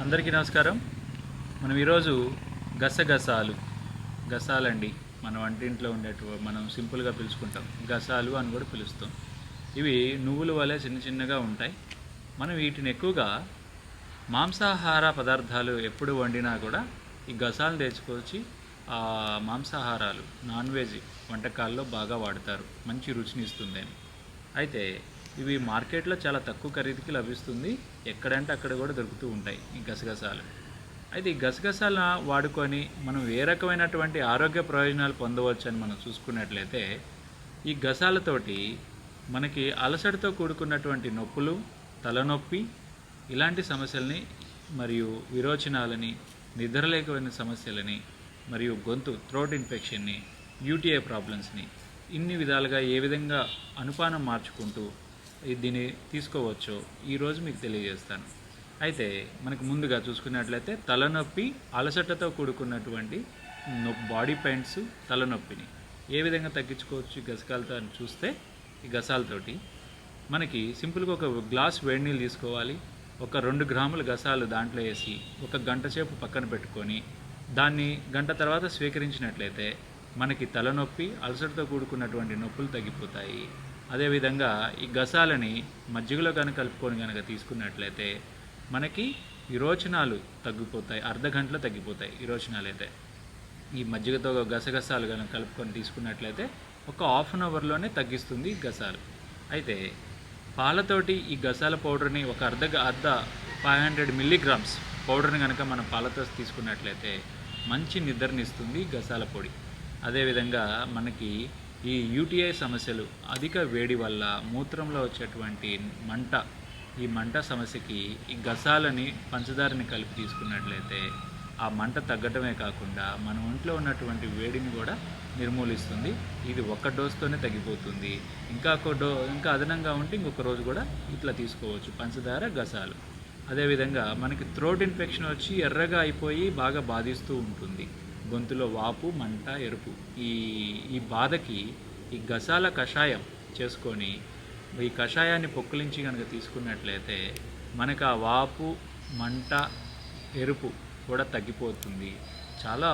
అందరికీ నమస్కారం. మనం ఈరోజు గసగసాలు గసాలండి మన వంటింట్లో మనం సింపుల్గా పిలుచుకుంటాం. గసాలు అని కూడా పిలుస్తాం. ఇవి నువ్వుల వలె చిన్న చిన్నగా ఉంటాయి. మనం వీటిని ఎక్కువగా మాంసాహార పదార్థాలు ఎప్పుడు వండినా కూడా ఈ గసాలు తెచ్చుకొచ్చి మాంసాహారాలు నాన్ వెజ్ వంటకాల్లో బాగా వాడతారు, మంచి రుచిని ఇస్తుందని. అయితే ఇవి మార్కెట్లో చాలా తక్కువ ఖరీదుకి లభిస్తుంది. ఎక్కడంటే అక్కడ కూడా దొరుకుతూ ఉంటాయి ఈ గసగసాలు. అయితే ఈ గసగసాలను వాడుకొని మనం ఏ రకమైనటువంటి ఆరోగ్య ప్రయోజనాలు పొందవచ్చు అని మనం చూసుకున్నట్లయితే, ఈ గసాలతోటి మనకి అలసటతో కూడుకున్నటువంటి నొప్పులు, తలనొప్పి ఇలాంటి సమస్యల్ని మరియు విరోచనాలని, నిద్రలేకపోయిన సమస్యలని మరియు గొంతు థ్రోట్ ఇన్ఫెక్షన్ని, యూటీఐ ప్రాబ్లమ్స్ని ఇన్ని విధాలుగా ఏ విధంగా అనుపానం మార్చుకుంటూ దీన్ని తీసుకోవచ్చో ఈరోజు మీకు తెలియజేస్తాను. అయితే మనకు ముందుగా చూసుకున్నట్లయితే తలనొప్పి, అలసటతో కూడుకున్నటువంటి బాడీ పెయిన్స్, తలనొప్పిని ఏ విధంగా తగ్గించుకోవచ్చు ఈ గసకాలతో అని చూస్తే, ఈ గసాలతోటి మనకి సింపుల్గా ఒక గ్లాస్ వేడి నీళ్ళు తీసుకోవాలి. ఒక 2 గ్రాముల గసాలు దాంట్లో వేసి ఒక గంట సేపు పక్కన పెట్టుకొని దాన్ని గంట తర్వాత స్వీకరించినట్లయితే మనకి తలనొప్పి, అలసటతో కూడుకున్నటువంటి నొప్పులు తగ్గిపోతాయి. అదేవిధంగా ఈ గసాలని మజ్జిగలో కనుక కలుపుకొని కనుక తీసుకున్నట్లయితే మనకి విరోచనాలు తగ్గిపోతాయి, అర్ధగంటలో తగ్గిపోతాయి విరోచనాలు. అయితే ఈ మజ్జిగతో గసగసాలు కనుక కలుపుకొని తీసుకున్నట్లయితే ఒక హాఫ్ అన్ అవర్లోనే తగ్గిస్తుంది గసాలు. అయితే పాలతోటి ఈ గసాల పౌడర్ని ఒక అర్ధ 500 మిల్లీగ్రామ్స్ పౌడర్ని కనుక మనం పాలతో తీసుకున్నట్లయితే మంచి నిద్రనిస్తుంది గసాల పొడి. అదేవిధంగా మనకి ఈ యూటీఐ సమస్యలు, అధిక వేడి వల్ల మూత్రంలో వచ్చేటువంటి మంట, ఈ మంట సమస్యకి ఈ గసాలని, పంచదారని కలిపి తీసుకున్నట్లయితే ఆ మంట తగ్గటమే కాకుండా మన ఒంట్లో ఉన్నటువంటి వేడిని కూడా నిర్మూలిస్తుంది. ఇది ఒక్క డోస్తోనే తగ్గిపోతుంది. ఇంకా అదనంగా ఉంటే ఇంకొక రోజు కూడా ఇట్లా తీసుకోవచ్చు పంచదార, గసాలు. అదేవిధంగా మనకి థ్రోట్ ఇన్ఫెక్షన్ వచ్చి ఎర్రగా అయిపోయి బాగా బాధిస్తూ ఉంటుంది. గొంతులో వాపు, మంట, ఎరుపు. ఈ బాధకి ఈ గసాల కషాయం చేసుకొని ఈ కషాయాన్ని పొక్కులించి కనుక తీసుకున్నట్లయితే మనకు ఆ వాపు, మంట, ఎరుపు కూడా తగ్గిపోతుంది. చాలా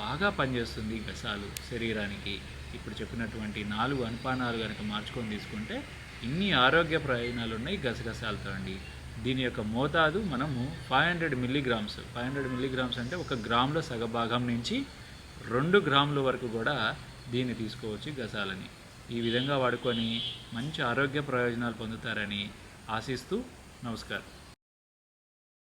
బాగా పనిచేస్తుంది గసాలు శరీరానికి. ఇప్పుడు చెప్పినటువంటి 4 అనుపానాలు కనుక మార్చుకొని తీసుకుంటే ఇన్ని ఆరోగ్య ప్రయోజనాలు ఉన్నాయి గసగసాలతో అండి. దీని యొక్క మోతాదు మనము 500 మిల్లీగ్రామ్స్ అంటే 1 గ్రాములో సగభాగం నుంచి 2 గ్రాముల వరకు కూడా దీన్ని తీసుకోవచ్చు గసాలని. ఈ విధంగా వాడుకొని మంచి ఆరోగ్య ప్రయోజనాలు పొందుతారని ఆశిస్తూ నమస్కారం.